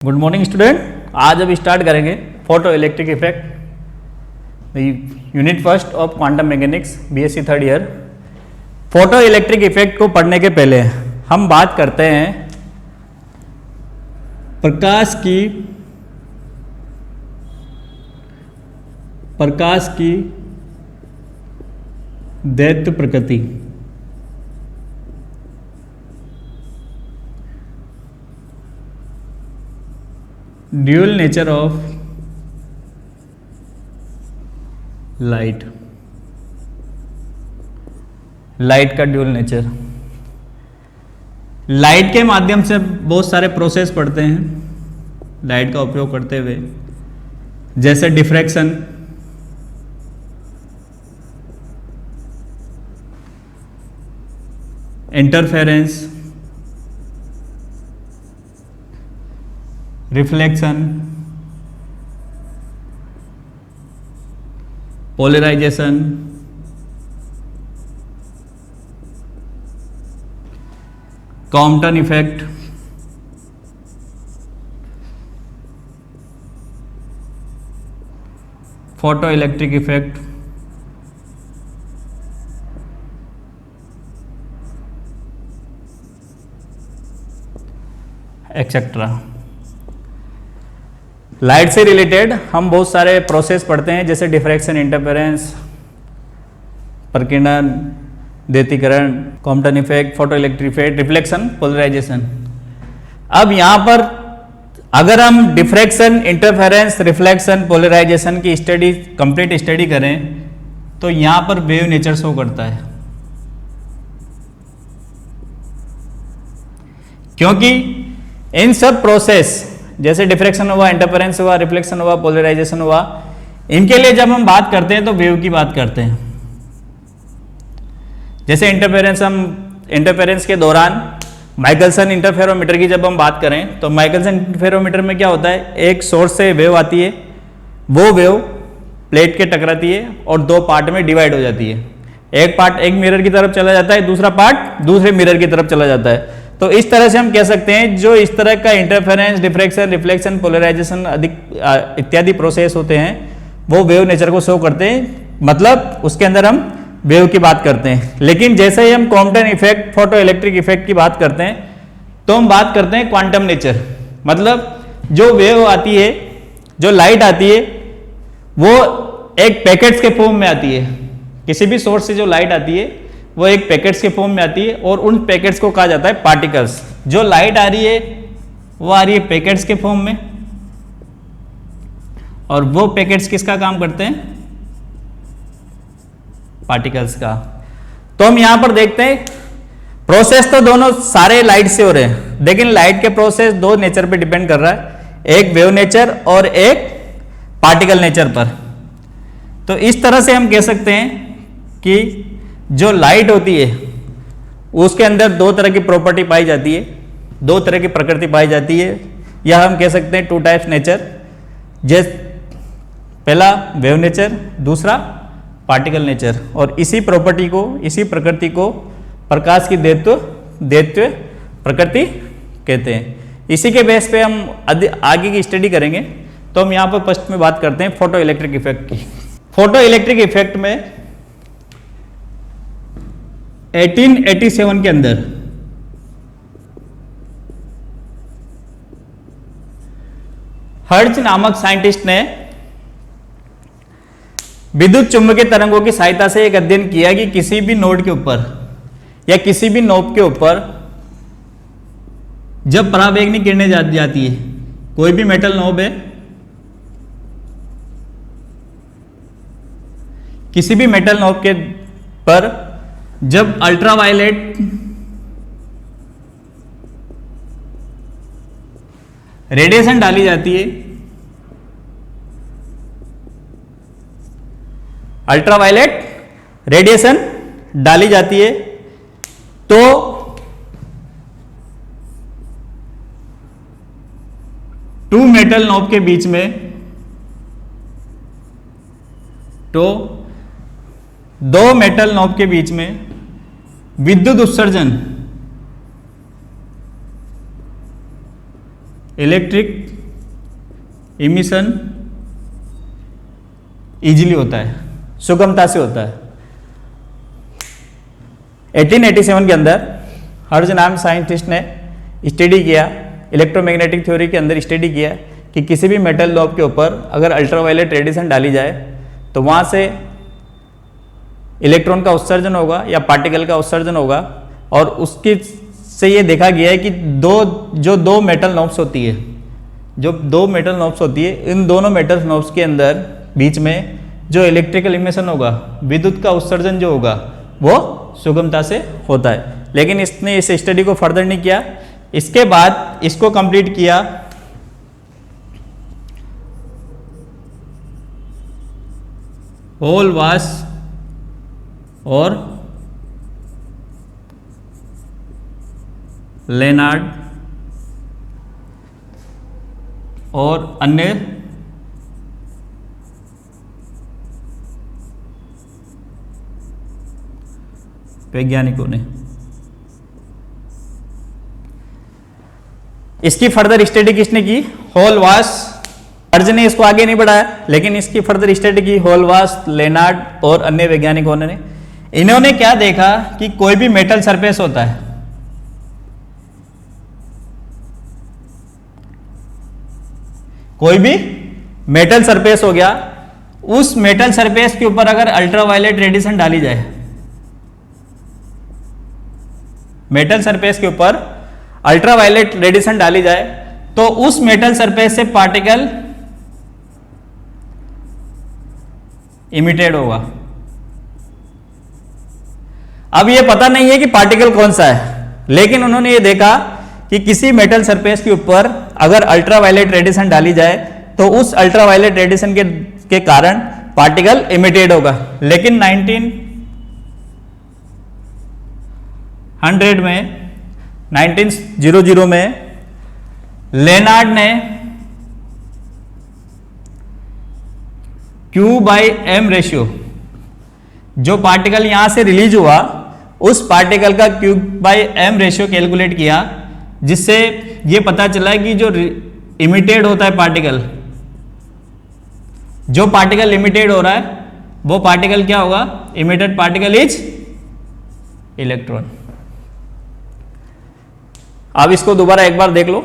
Good morning student. आज अब start करेंगे photo electric effect unit first of quantum mechanics BSc third year. Photo electric effect को पढ़ने के पहले हम बात करते हैं प्रकाश की दैत्य प्रकृति। Dual nature of light. Light का ड्यूअल नेचर। लाइट के माध्यम से बहुत सारे प्रोसेस पढ़ते हैं लाइट का उपयोग करते हुए, जैसे diffraction, interference, reflection, polarisation, Compton effect, photo electric effect, etcetera. Light से रिलेटेड हम बहुत सारे प्रोसेस पढ़ते हैं, जैसे डिफ्रैक्शन, इंटरफेरेंस, प्रकीर्णन, द्वितीकरण, Compton effect, photo electric effect, reflection, polarisation. अब यहाँ पर अगर हम डिफ्रैक्शन, इंटरफेरेंस, रिफ्लेक्शन, पोलराइजेशन की स्टडी कंप्लीट स्टडी करें तो यहाँ पर वेव नेचर शो करता है, क्योंकि इन सब प्रोसेस जैसे डिफ्रैक्शन हुआ, इंटरफेरेंस हुआ, रिफ्लेक्शन हुआ, पोलराइजेशन हुआ, इनके लिए जब हम बात करते हैं तो वेव की बात करते हैं। जैसे इंटरफेरेंस के दौरान माइकलसन इंटरफेरोमीटर की जब हम बात करें तो माइकलसन इंटरफेरोमीटर में क्या होता है, एक सोर्स से वेव आती है, वो वेव प्लेट के टकराती है और दो पार्ट में डिवाइड हो जाती है। एक पार्ट एक मिरर की तरफ चला जाता है, दूसरा पार्ट दूसरे मिरर की तरफ चला जाता है। तो इस तरह से हम कह सकते हैं जो इस तरह का इंटरफेरेंस, डिफ्रैक्शन, रिफ्लेक्शन, पोलराइजेशन इत्यादि प्रोसेस होते हैं वो वेव नेचर को शो करते हैं, मतलब उसके अंदर हम वेव की बात करते हैं। लेकिन जैसे ही हम Compton effect, photo electric effect की बात करते हैं तो हम बात करते हैं क्वांटम नेचर, मतलब जो वेव आती है, जो लाइट आती है वो एक पैकेट्स के फॉर्म में आती है। किसी भी सोर्स से जो लाइट आती है वो एक पैकेट्स के फॉर्म में आती है और उन पैकेट्स को कहा जाता है पार्टिकल्स। जो लाइट आ रही है वो आ रही है पैकेट्स के फॉर्म में, और वो पैकेट्स किसका काम करते हैं, पार्टिकल्स का। तो हम यहां पर देखते हैं प्रोसेस तो दोनों सारे लाइट से हो रहे हैं, लेकिन लाइट के प्रोसेस दो नेचर पे डिपेंड कर रहा है, एक वेव नेचर और एक पार्टिकल नेचर पर। तो इस तरह से हम कह सकते हैं कि जो लाइट होती है उसके अंदर दो तरह की प्रॉपर्टी पाई जाती है, दो तरह की प्रकृति पाई जाती है, या हम कह सकते हैं टू टाइप्स नेचर। जैसे पहला वेव नेचर, दूसरा पार्टिकल नेचर। और इसी प्रॉपर्टी को, इसी प्रकृति को प्रकाश की दैत्य प्रकृति कहते हैं। इसी के बेस पे हम आगे की स्टडी करेंगे। तो हम यहाँ पर फर्स्ट में बात करते हैं फोटो इलेक्ट्रिक इफेक्ट की। फोटो इलेक्ट्रिक इफेक्ट में 1887 के अंदर हर्ट्ज नामक साइंटिस्ट ने विद्युत चुंबकीय तरंगों की सहायता से एक अध्ययन किया कि किसी भी नोड के ऊपर या किसी भी नोब के ऊपर जब पराबैंगनी किरणें जाती है, कोई भी मेटल नोब है, किसी भी मेटल नोब के पर जब अल्ट्रावायलेट रेडिएशन डाली जाती है, अल्ट्रावायलेट रेडिएशन डाली जाती है, तो टू मेटल नोब के बीच में, तो दो मेटल नोब के बीच में विद्युत उत्सर्जन इलेक्ट्रिक इमिशन इजीली होता है, सुगमता से होता है। 1887 के अंदर हर्ज नाम साइंटिस्ट ने स्टडी किया, इलेक्ट्रोमैग्नेटिक थ्योरी के अंदर स्टडी किया कि किसी भी मेटल नॉब के ऊपर अगर अल्ट्रावायलेट रेडिएशन डाली जाए तो वहाँ से इलेक्ट्रॉन का उत्सर्जन होगा या पार्टिकल का उत्सर्जन होगा। और उसकी से ये देखा गया है कि दो मेटल नॉब्स होती है, जो दो मेटल नॉब्स होती है, इन दोनों मेटल नॉब्स के अंदर बीच में जो इलेक्ट्रिकल इमिशन होगा, विद्युत का उत्सर्जन जो होगा, वो सुगमता से होता है। लेकिन इसने इस स्टडी को फर्दर नहीं किया। इसके बाद इसको कंप्लीट किया होलवास और लेनार्ड और अन्य वैज्ञानिकों ने। इसकी फर्दर स्टडी किसने की? होलवास। हर्ज ने इसको आगे नहीं बढ़ाया, लेकिन इसकी फर्दर स्टडी की होलवास, लेनार्ड और अन्य वैज्ञानिकों ने। इन्होंने क्या देखा कि कोई भी मेटल सरफेस होता है, कोई भी मेटल सरफेस हो गया, उस मेटल सरफेस के ऊपर अगर अल्ट्रावायलेट रेडिएशन डाली जाए, मेटल सरफेस के ऊपर अल्ट्रावायलेट रेडिएशन डाली जाए तो उस मेटल सरफेस से पार्टिकल इमिटेड होगा। अब ये पता नहीं है कि पार्टिकल कौन सा है, लेकिन उन्होंने ये देखा कि किसी मेटल सरफेस के ऊपर अगर अल्ट्रावायलेट रेडिएशन डाली जाए तो उस अल्ट्रावायलेट रेडिएशन के कारण पार्टिकल इमिटेड होगा। लेकिन 1900 में लेनार्ड ने Q/m रेशियो, जो पार्टिकल यहां से रिलीज हुआ उस पार्टिकल का Q/m रेशियो कैलकुलेट किया, जिससे ये पता चला कि जो इमिटेड होता है पार्टिकल, जो पार्टिकल इमिटेड हो रहा है वो पार्टिकल क्या होगा? Emitted particle is electron. अब इसको दोबारा एक बार देख लो।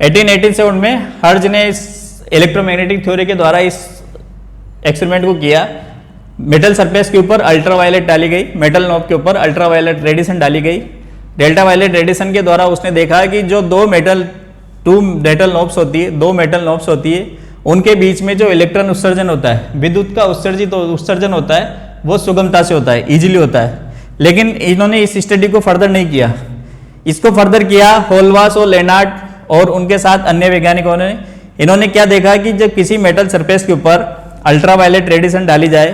1887 में हर्ज ने इस इलेक्ट्रोमैग्नेटिक थ्योरी के द्वारा इस एक्सपेरिमेंट को किया। मेटल सरफेस के ऊपर अल्ट्रावायलेट डाली गई, मेटल नॉब के ऊपर अल्ट्रावायलेट रेडिएशन डाली गई। डेल्टा वायलेट रेडिएशन के द्वारा उसने देखा कि जो दो मेटल नॉब्स होती है, उनके बीच में जो इलेक्ट्रॉन उत्सर्जन होता है, विद्युत का उत्सर्जन होता है, वो सुगमता से होता है, इजीली होता है। लेकिन इन्होंने इस स्टडी को फर्दर नहीं किया। इसको फर्दर किया होलवास और लेनार्ड और उनके साथ अन्य वैज्ञानिकों ने। इन्होंने क्या देखा कि जब किसी मेटल सरफेस के ऊपर अल्ट्रावायलेट रेडिएशन डाली जाए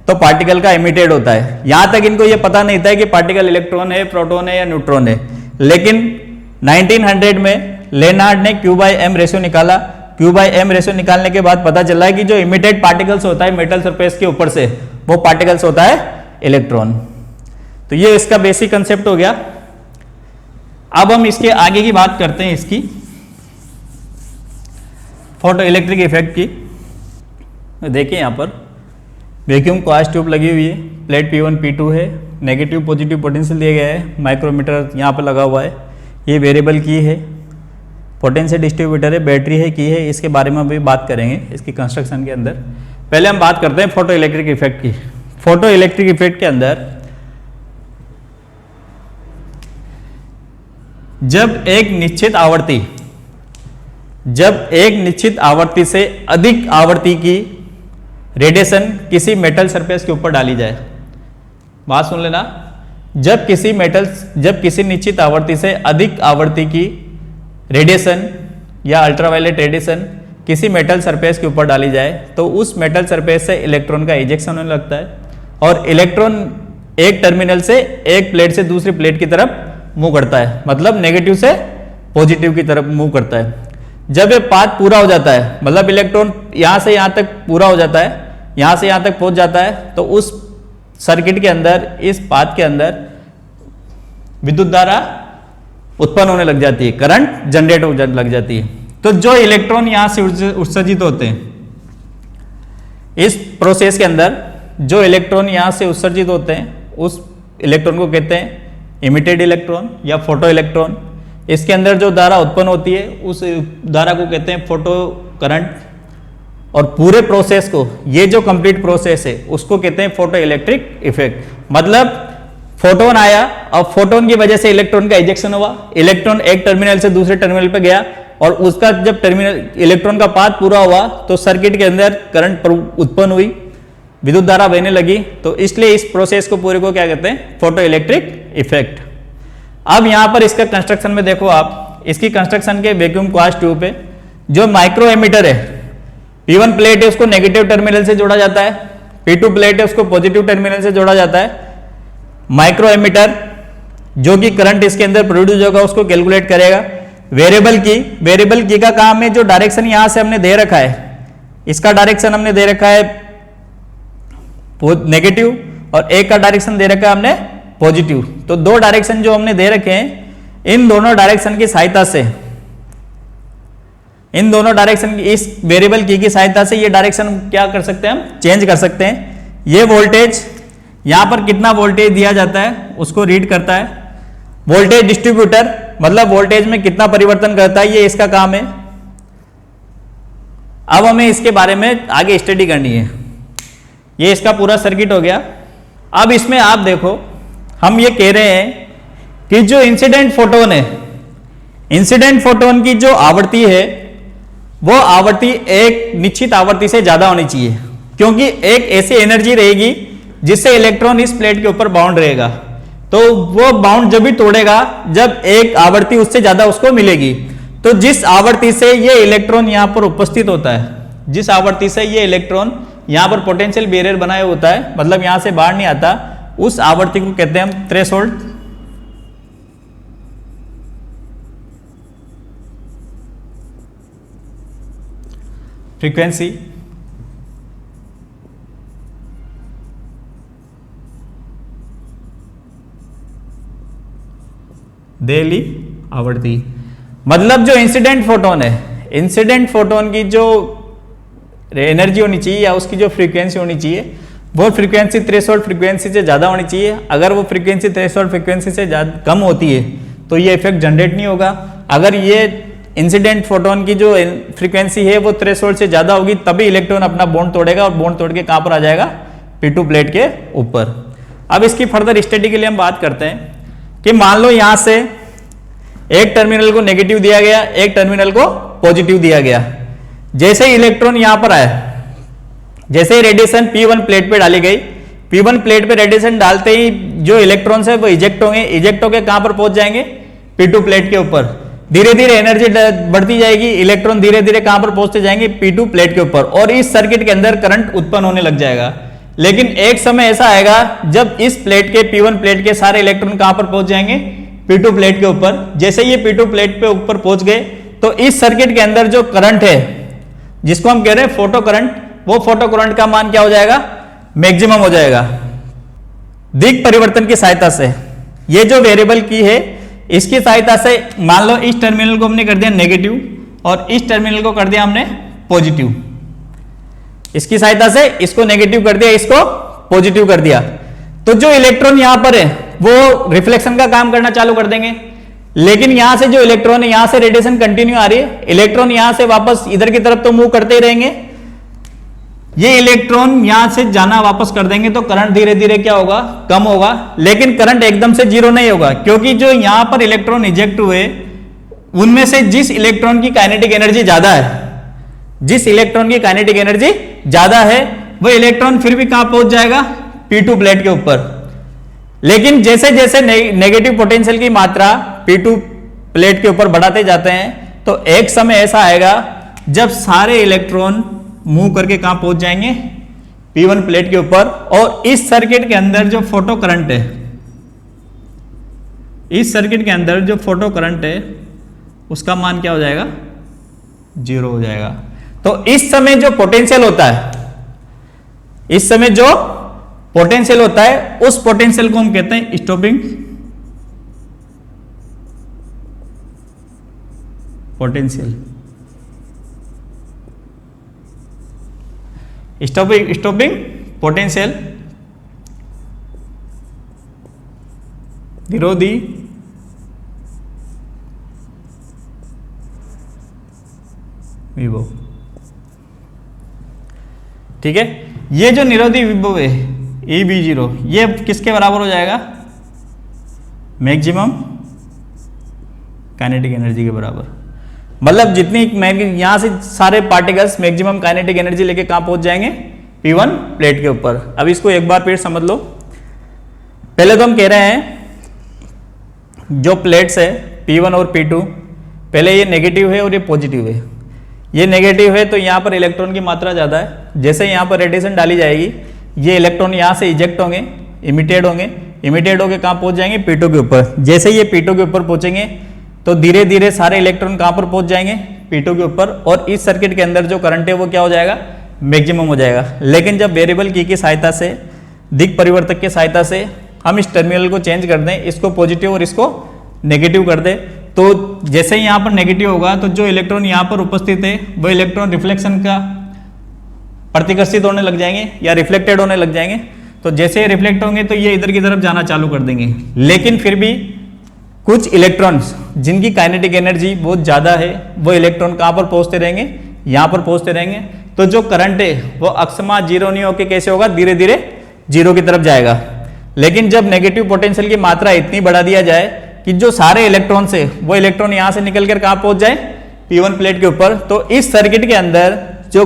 तो पार्टिकल का इमिटेड होता है। यहां तक इनको ये पता नहीं था कि पार्टिकल इलेक्ट्रॉन है, प्रोटॉन है या न्यूट्रॉन है। लेकिन 1900 में लेनार्ड ने Q/m रेशियो निकाला। Q/m रेशियो निकालने के बाद पता चला कि जो इमिटेड पार्टिकल्स होता है मेटल सरफेस के ऊपर से, वो पार्टिकल्स होता है इलेक्ट्रॉन। तो ये इसका बेसिक कंसेप्ट हो गया। अब हम इसके आगे की बात करते हैं, इसकी फोटो इलेक्ट्रिक इफेक्ट की। देखिए यहाँ पर वैक्यूम क्वार्ट्ज ट्यूब लगी हुई है, प्लेट P1 P2 है, नेगेटिव पॉजिटिव पोटेंशियल दिया गया है, माइक्रोमीटर यहाँ पर लगा हुआ है, ये वेरिएबल की है, पोटेंशियल डिस्ट्रीब्यूटर है, बैटरी है, की है। इसके बारे में भी बात करेंगे इसकी कंस्ट्रक्शन के अंदर। पहले हम बात करते हैं फोटो इलेक्ट्रिक इफेक्ट की। फोटो इलेक्ट्रिक इफेक्ट के अंदर जब एक निश्चित आवृत्ति से अधिक आवृत्ति की रेडिएशन किसी मेटल सरफेस के ऊपर डाली जाए, बात सुन लेना, जब किसी निश्चित आवृत्ति से अधिक आवृत्ति की रेडिएशन या अल्ट्रावायलेट रेडिएशन किसी मेटल सरफेस के ऊपर डाली जाए तो उस मेटल सरफेस से इलेक्ट्रॉन का इजेक्शन होने लगता है और इलेक्ट्रॉन एक टर्मिनल से एक प्लेट से दूसरी प्लेट की तरफ मूव करता है, मतलब नेगेटिव से पॉजिटिव की तरफ मूव करता है। जब ये पाथ पूरा हो जाता है, मतलब इलेक्ट्रॉन यहां से यहां तक पूरा हो जाता है, यहां से यहां तक पहुंच जाता है, तो उस सर्किट के अंदर, इस पाथ के अंदर विद्युत धारा उत्पन्न होने लग जाती है, करंट जनरेट हो लग जाती है। तो जो इलेक्ट्रॉन यहां से उत्सर्जित होते हैं इस प्रोसेस के अंदर, जो इलेक्ट्रॉन यहां से उत्सर्जित होते हैं उस इलेक्ट्रॉन को कहते हैं इमिटेड इलेक्ट्रॉन या फोटो इलेक्ट्रॉन। इसके अंदर जो धारा उत्पन्न होती है उस धारा को कहते हैं फोटो करंट। और पूरे प्रोसेस को, ये जो कंप्लीट प्रोसेस है उसको कहते हैं फोटो इलेक्ट्रिक इफेक्ट। मतलब फोटोन आया और फोटोन की वजह से इलेक्ट्रॉन का इजेक्शन हुआ, इलेक्ट्रॉन एक टर्मिनल से दूसरे टर्मिनल पे गया और उसका जब टर्मिनल इलेक्ट्रॉन का पाथ पूरा हुआ तो सर्किट के अंदर करंट उत्पन्न हुई, विद्युत धारा बहने लगी। तो इसलिए इस प्रोसेस को पूरे को क्या कहते हैं, फोटो इलेक्ट्रिक इफेक्ट। अब यहां पर इसका कंस्ट्रक्शन में देखो आप, इसकी कंस्ट्रक्शन के वैक्यूम क्वास्ट ट्यूब पे जो माइक्रो एमीटर है, P1 प्लेट है उसको नेगेटिव टर्मिनल से जोड़ा जाता है, P2 प्लेट है उसको पॉजिटिव टर्मिनल से जोड़ा जाता है। माइक्रो एमीटर जो कि करंट इसके अंदर प्रोड्यूस होगा उसको कैलकुलेट करेगा। वेरिएबल की का काम है जो डायरेक्शन यहां से हमने दे रखा है, इसका डायरेक्शन हमने दे रखा है नेगेटिव और एक का डायरेक्शन दे रखा है हमने पॉजिटिव। तो दो डायरेक्शन जो हमने दे रखे हैं, इन दोनों डायरेक्शन की सहायता से, इन दोनों डायरेक्शन की, इस वेरिएबल की सहायता से ये डायरेक्शन क्या कर सकते हैं, हम चेंज कर सकते हैं। ये वोल्टेज यहां पर कितना वोल्टेज दिया जाता है उसको रीड करता है। वोल्टेज डिस्ट्रीब्यूटर मतलब वोल्टेज में कितना परिवर्तन करता है, ये इसका काम है। अब हमें इसके बारे में आगे स्टडी करनी है। ये इसका पूरा सर्किट हो गया। अब इसमें आप देखो, हम ये कह रहे हैं कि जो इंसिडेंट फोटोन है, इंसिडेंट फोटोन की जो आवृत्ति है वो आवृत्ति एक निश्चित आवृत्ति से ज्यादा होनी चाहिए, क्योंकि एक ऐसी एनर्जी रहेगी जिससे इलेक्ट्रॉन इस प्लेट के ऊपर बाउंड रहेगा। तो वो बाउंड जब भी तोड़ेगा जब एक आवृत्ति उससे ज्यादा उसको मिलेगी। तो जिस आवृत्ति से ये इलेक्ट्रॉन यहां पर उपस्थित होता है, जिस आवृत्ति से ये इलेक्ट्रॉन यहां पर पोटेंशियल बैरियर बनाया होता है, मतलब यहां से बाहर नहीं आता, उस आवृत्ति को कहते हैं हम थ्रेशोल्ड। फ्रीक्वेंसी डेली आवृत्ति, मतलब जो इंसिडेंट फोटोन है, इंसिडेंट फोटोन की जो एनर्जी होनी चाहिए या उसकी जो फ्रीक्वेंसी होनी चाहिए वो फ्रीक्वेंसी थ्रेशोल्ड फ्रीक्वेंसी से ज़्यादा होनी चाहिए। अगर वो फ्रीक्वेंसी थ्रेशोल्ड फ्रीक्वेंसी से कम होती है तो ये इफेक्ट जनरेट नहीं होगा। अगर ये इंसिडेंट फोटोन की जो फ्रीक्वेंसी है वो थ्रेशोल्ड से ज़्यादा होगी तभी इलेक्ट्रॉन अपना बॉन्ड तोड़ेगा और बॉन्ड तोड़ के कहाँ पर आ जाएगा, P2 प्लेट के ऊपर। अब इसकी फर्दर स्टडी के लिए हम बात करते हैं कि मान लो यहाँ से एक टर्मिनल को नेगेटिव दिया गया, एक टर्मिनल को पॉजिटिव दिया गया। जैसे ही इलेक्ट्रॉन यहां पर आया, जैसे ही रेडिएशन P1 प्लेट पे डाली गई, P1 प्लेट पे रेडिएशन डालते ही जो इलेक्ट्रॉन्स है वो इजेक्ट होंगे, इजेक्ट होकर कहां पर पहुंच जाएंगे, P2 प्लेट के ऊपर। धीरे धीरे एनर्जी बढ़ती जाएगी, इलेक्ट्रॉन धीरे धीरे कहां पर पहुंचते जाएंगे, P2 प्लेट के ऊपर, और इस सर्किट के अंदर करंट उत्पन्न होने लग जाएगा। लेकिन एक समय ऐसा आएगा जब इस प्लेट के P1 प्लेट के सारे इलेक्ट्रॉन कहां पर पहुंच जाएंगे, P2 प्लेट के ऊपर। जैसे ये P2 प्लेट पे ऊपर पहुंच गए तो इस सर्किट के अंदर जो करंट है जिसको हम कह रहे हैं फोटो करंट, वो फोटो करंट का मान क्या हो जाएगा, मैक्सिमम हो जाएगा दिक् परिवर्तन की सहायता से। ये जो वेरिएबल की है इसकी सहायता से मान लो इस टर्मिनल को हमने कर दिया नेगेटिव और इस टर्मिनल को कर दिया हमने पॉजिटिव। इसकी सहायता से इसको नेगेटिव कर दिया, इसको पॉजिटिव कर दिया। तो जो इलेक्ट्रॉन यहां पर है वो रिफ्लेक्शन का काम करना चालू कर देंगे। लेकिन यहां से जो इलेक्ट्रॉन है, यहां से रेडिएशन कंटिन्यू आ रही है, इलेक्ट्रॉन यहां से वापस इधर की तरफ तो मूव करते ही रहेंगे। ये इलेक्ट्रॉन यहां से जाना वापस कर देंगे तो करंट धीरे धीरे क्या होगा, कम होगा। लेकिन करंट एकदम से जीरो नहीं होगा, क्योंकि जो यहां पर इलेक्ट्रॉन इजेक्ट हुए उनमें से जिस इलेक्ट्रॉन की काइनेटिक एनर्जी ज्यादा है, जिस इलेक्ट्रॉन की काइनेटिक एनर्जी ज्यादा है वो इलेक्ट्रॉन फिर भी कहां पहुंच जाएगा, P2 प्लेट के ऊपर। लेकिन जैसे जैसे नेगेटिव पोटेंशियल की मात्रा P2 प्लेट के ऊपर बढ़ाते जाते हैं तो एक समय ऐसा आएगा जब सारे इलेक्ट्रॉन मूव करके कहां पहुंच जाएंगे, P1 प्लेट के ऊपर। और इस सर्किट के अंदर जो फोटो करंट है, इस सर्किट के अंदर जो फोटो करंट है उसका मान क्या हो जाएगा, जीरो हो जाएगा। तो इस समय जो पोटेंशियल होता है, इस समय जो पोटेंशियल होता है उस पोटेंशियल को हम कहते हैं स्टॉपिंग पोटेंशियल। स्टॉपिंग पोटेंशियल विरोधी विभव। ठीक है, ये जो निरोधी विभव है EV0 ये किसके बराबर हो जाएगा? मैक्सिमम काइनेटिक एनर्जी के बराबर। मतलब जितनी यहां से सारे पार्टिकल्स मैक्सिमम काइनेटिक एनर्जी लेके कहां पहुंच जाएंगे? P1 प्लेट के ऊपर। अब इसको एक बार फिर समझ लो। पहले तो हम कह रहे हैं जो प्लेट्स है P1 और P2, पहले ये नेगेटिव है और ये पॉजिटिव है। ये नेगेटिव है तो यहाँ पर इलेक्ट्रॉन की मात्रा ज़्यादा है। जैसे यहाँ पर रेडिएशन डाली जाएगी, ये इलेक्ट्रॉन यहाँ से इजेक्ट होंगे, इमिटेड होके कहाँ पहुँच जाएंगे? P2 के ऊपर। जैसे ये P2 के ऊपर पहुँचेंगे तो धीरे धीरे सारे इलेक्ट्रॉन कहाँ पर पहुँच जाएंगे? P2 के ऊपर। और इस सर्किट के अंदर जो करंट है वो क्या हो जाएगा? मैक्सिमम हो जाएगा। लेकिन जब वेरिएबल की सहायता से, दिक् परिवर्तक की सहायता से हम इस टर्मिनल को चेंज कर दें, इसको पॉजिटिव और इसको नेगेटिव कर दें, तो जैसे ही यहाँ पर नेगेटिव होगा तो जो इलेक्ट्रॉन यहाँ पर उपस्थित है वो इलेक्ट्रॉन रिफ्लेक्शन का प्रतिकर्षित होने लग जाएंगे या रिफ्लेक्टेड होने लग जाएंगे। तो जैसे रिफ्लेक्ट होंगे तो ये इधर की तरफ जाना चालू कर देंगे। लेकिन फिर भी कुछ इलेक्ट्रॉन्स जिनकी काइनेटिक एनर्जी बहुत ज़्यादा है वो इलेक्ट्रॉन कहाँ पर पहुँचते रहेंगे? यहाँ पर पहुँचते रहेंगे। तो जो करंट है वो अकस्मात जीरो नहीं होकर कैसे होगा? धीरे धीरे जीरो की तरफ जाएगा। लेकिन जब नेगेटिव पोटेंशियल की मात्रा इतनी बढ़ा दिया जाए कि जो सारे इलेक्ट्रॉन से वो इलेक्ट्रॉन यहां से निकलकर कहां पहुंच जाए? P1 प्लेट के ऊपर। तो इस सर्किट के अंदर जो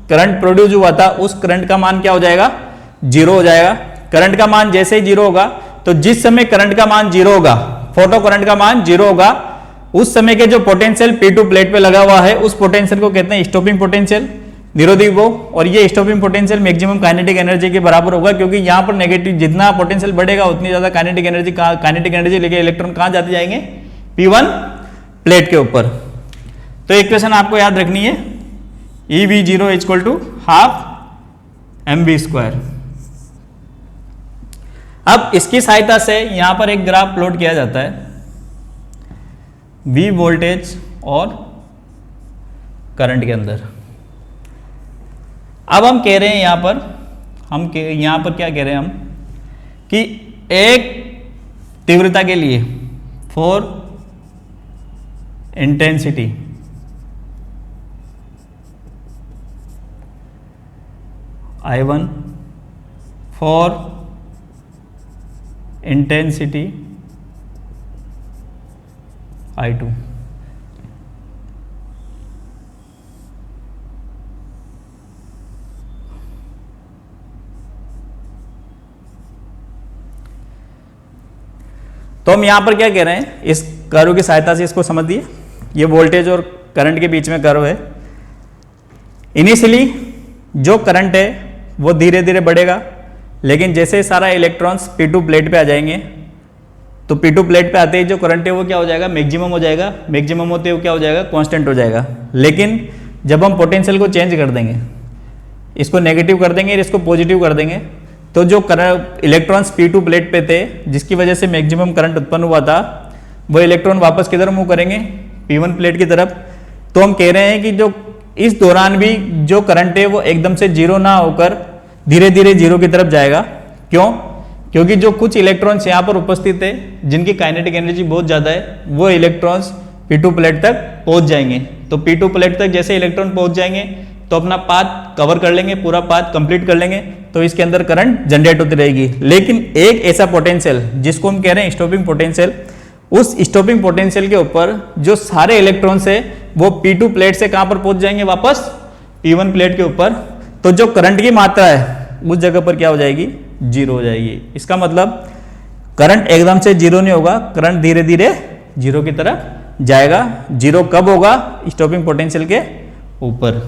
करंट प्रोड्यूस हुआ था उस करंट का मान क्या हो जाएगा? जीरो हो जाएगा। करंट का मान जैसे ही जीरो होगा तो जिस समय करंट का मान जीरो होगा, फोटो करंट का मान जीरो होगा, उस समय के जो पोटेंशियल P2 प्लेट पे लगा हुआ है उस पोटेंशियल को कहते हैं स्टॉपिंग पोटेंशियल, निरोधी विभव। और ये stopping potential maximum kinetic energy के बराबर होगा, क्योंकि यहाँ पर नेगेटिव जितना पोटेंशियल बढ़ेगा उतनी ज्यादा काइनेटिक एनर्जी लेके इलेक्ट्रॉन कहाँ जाते जाएंगे? P1 प्लेट के ऊपर। तो इक्वेशन आपको याद रखनी है, EV0 equal to half mv²। अब इसकी सहायता से यहां पर एक ग्राफ प्लॉट किया जाता है, V वोल्टेज और करंट के अंदर। अब हम कह रहे हैं यहां पर क्या कह रहे हैं हम कि एक तीव्रता के लिए for intensity I1 for intensity I2। तो हम यहां पर क्या कह रहे हैं, इस कर्व की सहायता से इसको समझिए। ये वोल्टेज और करंट के बीच में कर्व है। इनिशियली जो करंट है वो धीरे धीरे बढ़ेगा, लेकिन जैसे सारा इलेक्ट्रॉन्स P2 प्लेट पे आ जाएंगे तो P2 प्लेट पे आते ही जो करंट है वो क्या हो जाएगा? मैक्सिमम हो जाएगा। मैक्सिमम होते हुए क्या हो जाएगा? कांस्टेंट हो जाएगा। लेकिन जब हम पोटेंशियल को चेंज कर देंगे, इसको नेगेटिव कर देंगे और इसको पॉजिटिव कर देंगे, तो जो करंट इलेक्ट्रॉन्स P2 प्लेट पे थे जिसकी वजह से मैक्सिमम करंट उत्पन्न हुआ था, वो इलेक्ट्रॉन वापस किधर मूव करेंगे? P1 प्लेट की तरफ। तो हम कह रहे हैं कि जो इस दौरान भी जो करंट है वो एकदम से जीरो ना होकर धीरे धीरे जीरो की तरफ जाएगा। क्यों? क्योंकि जो कुछ इलेक्ट्रॉन्स यहाँ पर उपस्थित है जिनकी काइनेटिक एनर्जी बहुत ज़्यादा है, वो इलेक्ट्रॉन्स P2 प्लेट तक पहुँच जाएंगे। तो P2 प्लेट तक जैसे इलेक्ट्रॉन पहुँच जाएंगे तो अपना पाथ कवर कर लेंगे, पूरा पाथ कंप्लीट कर लेंगे, तो इसके अंदर करंट जनरेट होती रहेगी। लेकिन एक ऐसा पोटेंशियल जिसको हम कह रहे हैं स्टॉपिंग पोटेंशियल, उस स्टॉपिंग पोटेंशियल के ऊपर जो सारे इलेक्ट्रॉन्स है वो P2 प्लेट से कहां पर पहुंच जाएंगे? वापस P1 प्लेट के ऊपर। तो जो करंट की मात्रा है उस जगह पर क्या हो जाएगी? जीरो हो जाएगी। इसका मतलब करंट एकदम से जीरो नहीं होगा, करंट धीरे धीरे जीरो की तरफ जाएगा। जीरो कब होगा? स्टॉपिंग पोटेंशियल के ऊपर।